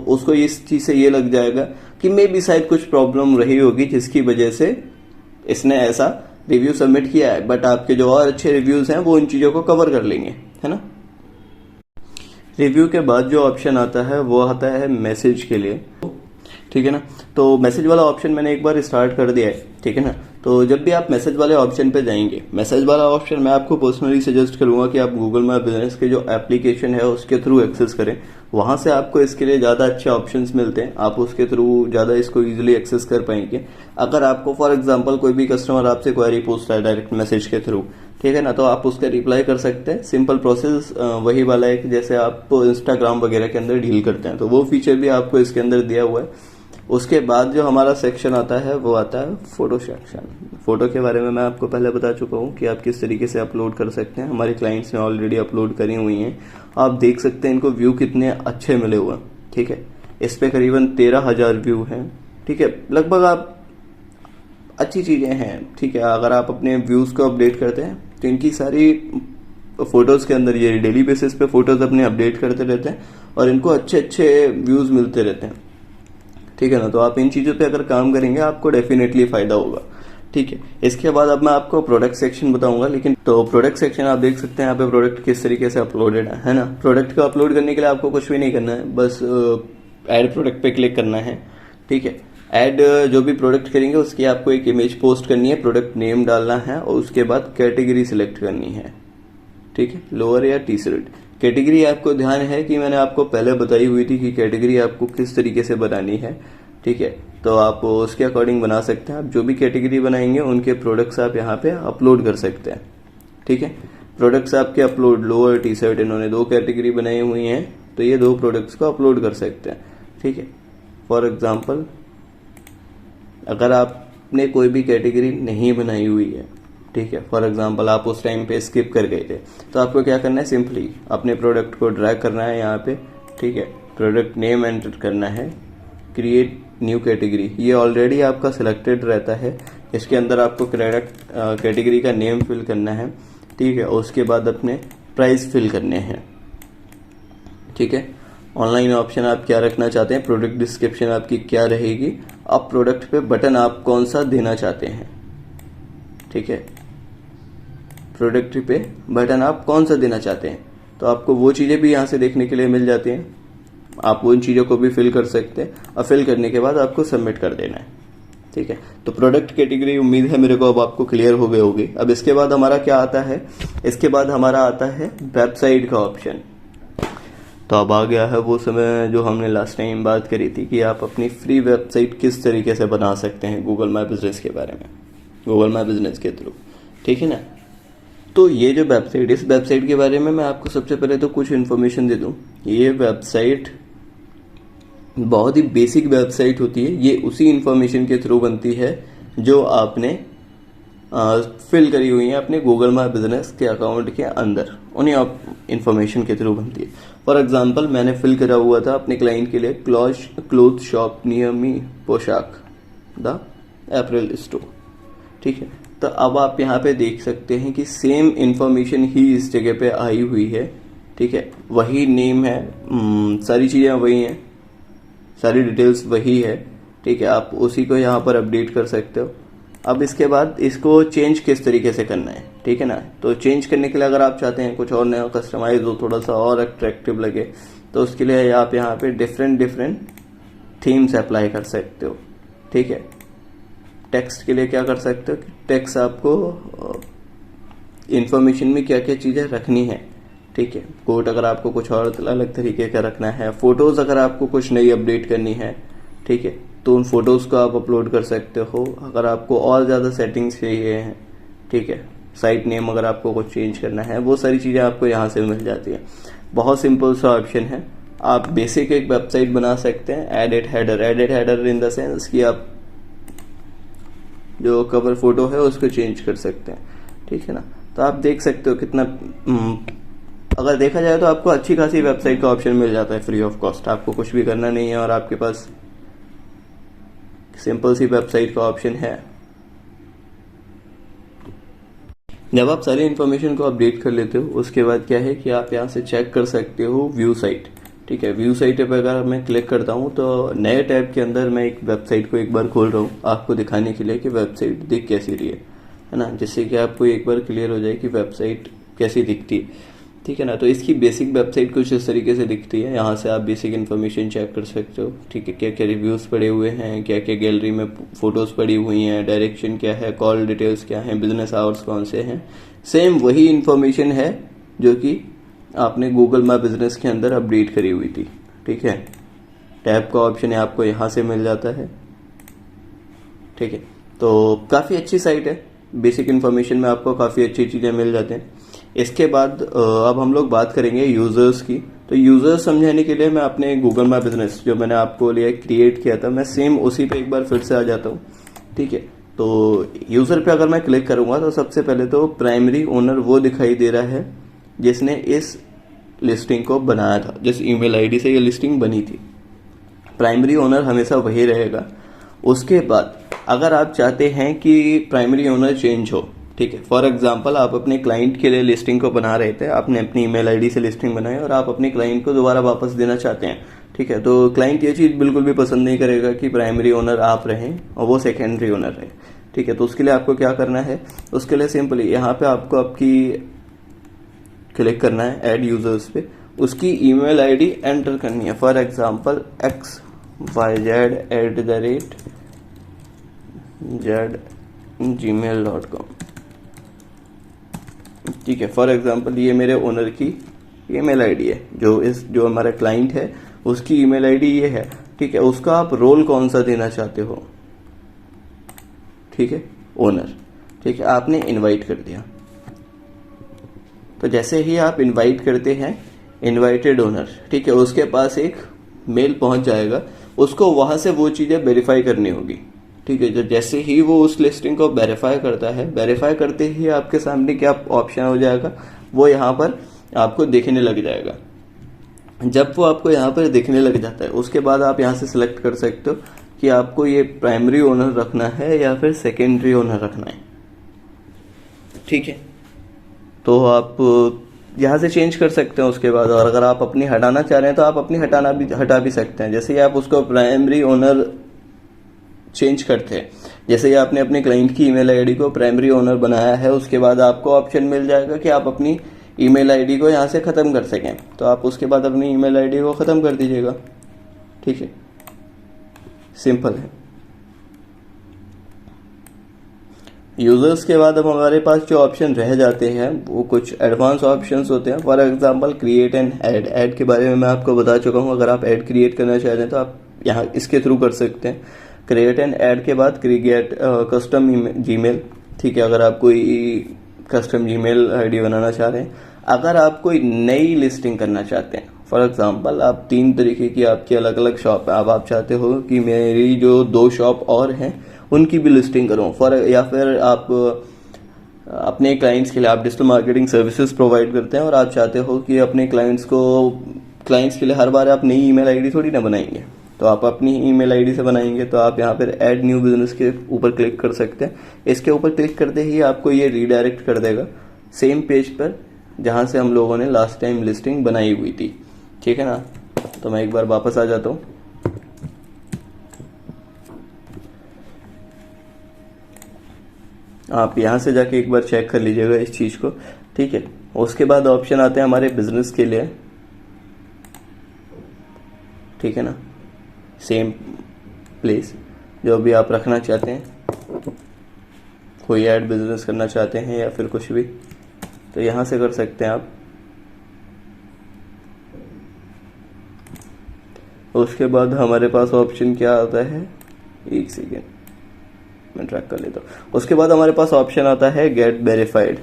उसको इस चीज से ये लग जाएगा कि मे भी शायद कुछ प्रॉब्लम रही होगी जिसकी वजह से इसने ऐसा रिव्यू सबमिट किया है। बट आपके जो और अच्छे रिव्यूज हैं वो इन चीजों को कवर कर लेंगे, है ना। रिव्यू के बाद जो ऑप्शन आता है वो आता है मैसेज के लिए, ठीक है ना। तो मैसेज वाला ऑप्शन मैंने एक बार स्टार्ट कर दिया है, ठीक है ना। तो जब भी आप मैसेज वाले ऑप्शन पे जाएंगे, मैसेज वाला ऑप्शन मैं आपको पर्सनली सजेस्ट करूंगा कि आप गूगल माय बिजनेस के जो एप्लीकेशन है उसके थ्रू एक्सेस करें। वहां से आपको इसके लिए ज़्यादा अच्छे ऑप्शंस मिलते हैं, आप उसके थ्रू ज़्यादा इसको इजीली एक्सेस कर पाएंगे। अगर आपको फॉर एग्जांपल कोई भी कस्टमर आपसे क्वेरी पूछता है डायरेक्ट मैसेज के थ्रू, ठीक है ना, तो आप उसका रिप्लाई कर सकते हैं। सिंपल प्रोसेस वही वाला है कि जैसे आप इंस्टाग्राम वगैरह के अंदर डील करते हैं, तो वो फीचर भी आपको इसके अंदर दिया हुआ है। उसके बाद जो हमारा सेक्शन आता है वो आता है फोटो सेक्शन। फोटो के बारे में मैं आपको पहले बता चुका हूँ कि आप किस तरीके से अपलोड कर सकते हैं। हमारे क्लाइंट्स ने ऑलरेडी अपलोड करी हुई हैं, आप देख सकते हैं इनको व्यू कितने अच्छे मिले हुए हैं, ठीक है। इस पे करीबन 13,000 व्यू हैं, ठीक है। लगभग आप अच्छी चीजें हैं, ठीक है। अगर आप अपने व्यूज को अपडेट करते हैं तो इनकी सारी फोटोज के अंदर ये डेली बेसिस पे फोटोज अपने अपडेट करते रहते हैं और इनको अच्छे अच्छे व्यूज मिलते रहते हैं, ठीक है ना। तो आप इन चीज़ों पे अगर काम करेंगे आपको डेफिनेटली फायदा होगा, ठीक है। इसके बाद अब मैं आपको प्रोडक्ट सेक्शन बताऊंगा, लेकिन तो प्रोडक्ट सेक्शन आप देख सकते हैं यहाँ पे प्रोडक्ट किस तरीके से अपलोडेड है ना। प्रोडक्ट को अपलोड करने के लिए आपको कुछ भी नहीं करना है, बस ऐड प्रोडक्ट पे क्लिक करना है, ठीक है। ऐड जो भी प्रोडक्ट करेंगे उसकी आपको एक इमेज पोस्ट करनी है, प्रोडक्ट नेम डालना है और उसके बाद कैटेगरी सिलेक्ट करनी है, ठीक है। लोअर या टी शर्ट कैटेगरी आपको ध्यान है कि मैंने आपको पहले बताई हुई थी कि कैटेगरी आपको किस तरीके से बनानी है, ठीक है। तो आप उसके अकॉर्डिंग बना सकते हैं। आप जो भी कैटेगरी बनाएंगे उनके प्रोडक्ट्स आप यहाँ पे अपलोड कर सकते हैं, ठीक है। प्रोडक्ट्स आपके अपलोड लोअर टी शर्ट, इन्होंने 2 कैटेगरी बनाई हुई हैं, तो ये 2 प्रोडक्ट्स को अपलोड कर सकते हैं, ठीक है। फॉर एग्जाम्पल अगर आपने कोई भी कैटेगरी नहीं बनाई हुई है, ठीक है, फॉर एग्जाम्पल आप उस टाइम पे स्किप कर गए थे, तो आपको क्या करना है, सिंपली अपने प्रोडक्ट को ड्रैग करना है यहाँ पे, ठीक है। प्रोडक्ट नेम एंटर करना है, क्रिएट न्यू कैटेगरी, ये ऑलरेडी आपका सिलेक्टेड रहता है। इसके अंदर आपको कैटेगरी का नेम फिल करना है, ठीक है। उसके बाद अपने प्राइस फिल करने हैं, ठीक है। ऑनलाइन ऑप्शन आप क्या रखना चाहते हैं, प्रोडक्ट डिस्क्रिप्शन आपकी क्या रहेगी, अब प्रोडक्ट पे बटन आप कौन सा देना चाहते हैं, ठीक है। प्रोडक्ट पे बटन आप कौन सा देना चाहते हैं, तो आपको वो चीज़ें भी यहाँ से देखने के लिए मिल जाती हैं। आप उन चीज़ों को भी फिल कर सकते हैं और फिल करने के बाद आपको सबमिट कर देना है, ठीक है। तो प्रोडक्ट कैटेगरी उम्मीद है मेरे को अब आपको क्लियर हो गई होगी। अब इसके बाद हमारा क्या आता है, इसके बाद हमारा आता है वेबसाइट का ऑप्शन। तो अब आ गया है वो समय जो हमने लास्ट टाइम बात करी थी कि आप अपनी फ्री वेबसाइट किस तरीके से बना सकते हैं गूगल माई बिजनेस के बारे में, गूगल माई बिजनेस के थ्रू, ठीक है ना। तो ये जो वेबसाइट, इस वेबसाइट के बारे में मैं आपको सबसे पहले तो कुछ इन्फॉर्मेशन दे दूं। ये वेबसाइट बहुत ही बेसिक वेबसाइट होती है, ये उसी इन्फॉर्मेशन के थ्रू बनती है जो आपने फिल करी हुई है अपने गूगल माई बिजनेस के अकाउंट के अंदर, उन्हीं इन्फॉर्मेशन के थ्रू बनती है। फॉर एग्जांपल मैंने फिल करा हुआ था अपने क्लाइंट के लिए क्लोथ शॉप नियर मी पोशाक द अप्रैल स्टोर, ठीक है। तो अब आप यहाँ पे देख सकते हैं कि सेम इन्फॉर्मेशन ही इस जगह पे आई हुई है, ठीक है। वही नेम है, सारी चीज़ें वही हैं, सारी डिटेल्स वही है, ठीक है। आप उसी को यहाँ पर अपडेट कर सकते हो। अब इसके बाद इसको चेंज किस तरीके से करना है, ठीक है ना। तो चेंज करने के लिए अगर आप चाहते हैं कुछ और नया कस्टमाइज हो, थोड़ा सा और अट्रैक्टिव लगे, तो उसके लिए आप यहाँ पे डिफरेंट थीम्स अप्लाई कर सकते हो, ठीक है। टेक्स्ट के लिए क्या कर सकते हो कि टेक्स्ट आपको इंफॉर्मेशन में क्या क्या चीज़ें रखनी है, ठीक है। कोड अगर आपको कुछ और अलग तरीके का रखना है, फोटोज अगर आपको कुछ नई अपडेट करनी है, ठीक है, तो उन फोटोज को आप अपलोड कर सकते हो। अगर आपको और ज़्यादा सेटिंग्स चाहिए हैं, ठीक है, साइट नेम अगर आपको कुछ चेंज करना है, वो सारी चीज़ें आपको यहाँ से मिल जाती है। बहुत सिंपल सा ऑप्शन है, आप बेसिक एक वेबसाइट बना सकते हैं। Edit header in the sense कि आप जो कवर फोटो है उसको चेंज कर सकते हैं, ठीक है ना। तो आप देख सकते हो कितना अगर देखा जाए तो आपको अच्छी खासी वेबसाइट का ऑप्शन मिल जाता है फ्री ऑफ कॉस्ट। आपको कुछ भी करना नहीं है और आपके पास सिंपल सी वेबसाइट का ऑप्शन है। जब आप सारी इन्फॉर्मेशन को अपडेट कर लेते हो, उसके बाद क्या है कि आप यहाँ से चेक कर सकते हो व्यू साइट, ठीक है। व्यू साइट पे अगर मैं क्लिक करता हूँ तो नए टैब के अंदर मैं एक वेबसाइट को एक बार खोल रहा हूँ आपको दिखाने के लिए कि वेबसाइट दिख कैसी रही है ना, जिससे कि आपको एक बार क्लियर हो जाए कि वेबसाइट कैसी दिखती है, ठीक है ना। तो इसकी बेसिक वेबसाइट कुछ इस तरीके से दिखती है। यहाँ से आप बेसिक इन्फॉर्मेशन चेक कर सकते हो, ठीक है। क्या क्या रिव्यूज़ पड़े हुए हैं, क्या क्या गैलरी में फ़ोटोज़ पड़ी हुई हैं, डायरेक्शन क्या है, कॉल डिटेल्स क्या हैं, बिजनेस आवर्स कौन से हैं। सेम वही इन्फॉर्मेशन है जो कि आपने गूगल माई बिजनेस के अंदर अपडेट करी हुई थी, ठीक है। टैब का ऑप्शन है आपको यहाँ से मिल जाता है, ठीक है। तो काफ़ी अच्छी साइट है, बेसिक इन्फॉर्मेशन में आपको काफ़ी अच्छी चीज़ें मिल जाते हैं। इसके बाद अब हम लोग बात करेंगे यूज़र्स की। तो यूज़र्स समझाने के लिए मैं अपने गूगल माई बिजनेस जो मैंने आपको लिए क्रिएट किया था, मैं सेम उसी पे एक बार फिर से आ जाता हूँ, ठीक है। तो यूज़र पे अगर मैं क्लिक करूँगा तो सबसे पहले तो प्राइमरी ओनर वो दिखाई दे रहा है जिसने इस लिस्टिंग को बनाया था, जिस ईमेल आईडी से ये लिस्टिंग बनी थी। प्राइमरी ओनर हमेशा वही रहेगा। उसके बाद अगर आप चाहते हैं कि प्राइमरी ओनर चेंज हो, ठीक है, फॉर एग्जांपल आप अपने क्लाइंट के लिए लिस्टिंग को बना रहे थे, आपने अपनी ईमेल आईडी से लिस्टिंग बनाई और आप अपने क्लाइंट को दोबारा वापस देना चाहते हैं, ठीक है। तो क्लाइंट ये चीज़ बिल्कुल भी पसंद नहीं करेगा कि प्राइमरी ओनर आप रहें और वो सेकेंडरी ओनर रहे, ठीक है। तो उसके लिए आपको क्या करना है, उसके लिए सिंपली यहाँ पे आपको आपकी क्लिक करना है ऐड यूजर्स पे, उसकी ईमेल आईडी एंटर करनी है, फॉर एग्जांपल xyz@gmail.com, ठीक है। फॉर एग्जांपल ये मेरे ओनर की ईमेल आईडी है, जो हमारा क्लाइंट है उसकी ईमेल आईडी ये है, ठीक है। उसका आप रोल कौन सा देना चाहते हो, ठीक है, ओनर, ठीक है। आपने इनवाइट कर दिया, तो जैसे ही आप इनवाइट करते हैं इनवाइटेड ओनर, ठीक है, उसके पास एक मेल पहुंच जाएगा, उसको वहां से वो चीजें वेरीफाई करनी होगी, ठीक है। जैसे ही वो उस लिस्टिंग को वेरीफाई करता है, वेरीफाई करते ही आपके सामने क्या ऑप्शन हो जाएगा, वो यहाँ पर आपको दिखने लग जाएगा। जब वो आपको यहाँ पर दिखने लग जाता है उसके बाद आप यहाँ से सिलेक्ट कर सकते हो कि आपको ये प्राइमरी ओनर रखना है या फिर सेकेंडरी ओनर रखना है, ठीक है। तो आप यहाँ से चेंज कर सकते हैं उसके बाद। और अगर आप अपनी हटाना चाह रहे हैं तो आप अपनी हटा भी सकते हैं। जैसे ही आप उसको प्राइमरी ओनर चेंज करते हैं, जैसे ही आपने अपने क्लाइंट की ईमेल आईडी को प्राइमरी ओनर बनाया है, उसके बाद आपको ऑप्शन मिल जाएगा कि आप अपनी ईमेल आईडी को यहाँ से ख़त्म कर सकें, तो आप उसके बाद अपनी ईमेल आईडी को ख़त्म कर दीजिएगा, ठीक है। सिंपल है। यूजर्स के बाद अब हमारे पास जो ऑप्शन रह जाते हैं वो कुछ एडवांस ऑप्शंस होते हैं। For example create an add के बारे में मैं आपको बता चुका हूँ। अगर आप ऐड क्रिएट करना चाहते हैं तो आप यहाँ इसके थ्रू कर सकते हैं। क्रिएट एन ऐड के बाद क्रिएट कस्टम जीमेल, ठीक है। अगर आप कोई कस्टम जीमेल आईडी बनाना चाह रहे हैं, अगर आप कोई नई लिस्टिंग करना चाहते हैं, फॉर एग्जांपल आप 3 तरीके की आपकी अलग अलग शॉप है, अब आप चाहते हो कि मेरी जो 2 शॉप और हैं उनकी भी लिस्टिंग करूँ, या फिर आप अपने क्लाइंट्स के लिए आप डिजिटल मार्केटिंग सर्विसेज प्रोवाइड करते हैं और आप चाहते हो कि अपने क्लाइंट्स के लिए हर बार आप नई ईमेल आईडी थोड़ी ना बनाएंगे, तो आप अपनी ईमेल आईडी से बनाएंगे। तो आप यहाँ पर ऐड न्यू बिजनेस के ऊपर क्लिक कर सकते हैं। इसके ऊपर क्लिक करते ही आपको ये रीडायरेक्ट कर देगा सेम पेज पर जहाँ से हम लोगों ने लास्ट टाइम लिस्टिंग बनाई हुई थी, ठीक है ना। तो मैं एक बार वापस आ जाता हूँ। आप यहाँ से जाके एक बार चेक कर लीजिएगा इस चीज़ को, ठीक है। उसके बाद ऑप्शन आते हैं हमारे बिजनेस के लिए, ठीक है ना। सेम प्लेस जो भी आप रखना चाहते हैं, कोई ऐड बिजनेस करना चाहते हैं या फिर कुछ भी, तो यहाँ से कर सकते हैं आप। उसके बाद हमारे पास ऑप्शन क्या आता है, एक सेकेंड मैं ट्रैक कर लेता हूँ। उसके बाद हमारे पास ऑप्शन आता है गेट वेरीफाइड।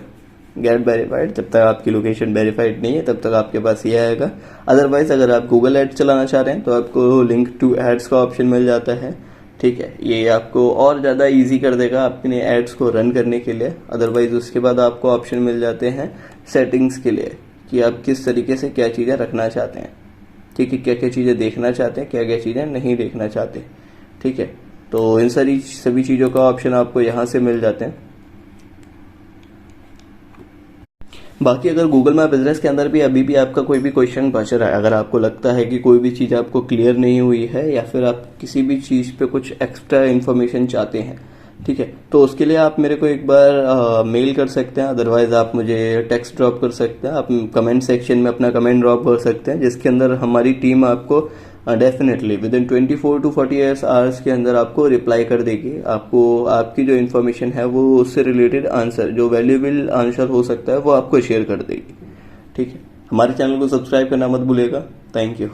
जब तक आपकी लोकेशन वेरीफाइड नहीं है तब तक आपके पास ये आएगा। अदरवाइज अगर आप गूगल एड चलाना चाह रहे हैं तो आपको लिंक टू एड्स का ऑप्शन मिल जाता है, ठीक है। ये आपको और ज़्यादा इजी कर देगा अपने एड्स को रन करने के लिए। अदरवाइज उसके बाद आपको ऑप्शन मिल जाते हैं सेटिंग्स के लिए कि आप किस तरीके से क्या चीज़ें रखना चाहते हैं, ठीक है। क्या क्या चीज़ें देखना चाहते हैं, क्या क्या चीज़ें नहीं देखना चाहते, ठीक है। तो इन सभी चीज़ों का ऑप्शन आपको यहाँ से मिल जाते हैं। बाकी अगर गूगल माई बिजनेस के अंदर भी अभी भी आपका कोई भी क्वेश्चन बच रहा है, अगर आपको लगता है कि कोई भी चीज़ आपको क्लियर नहीं हुई है या फिर आप किसी भी चीज़ पे कुछ एक्स्ट्रा इन्फॉर्मेशन चाहते हैं, ठीक है, तो उसके लिए आप मेरे को एक बार मेल कर सकते हैं। अदरवाइज आप मुझे टेक्स्ट ड्रॉप कर सकते हैं। आप कमेंट सेक्शन में अपना कमेंट ड्रॉप कर सकते हैं, जिसके अंदर हमारी टीम आपको definitely with in 24 to 48 hours के अंदर आपको रिप्लाई कर देगी। आपको आपकी जो इन्फॉर्मेशन है वो उससे रिलेटेड आंसर, जो वैल्यूएबल आंसर हो सकता है, वो आपको शेयर कर देगी, ठीक है। हमारे चैनल को सब्सक्राइब करना मत भूलिएगा। Thank you.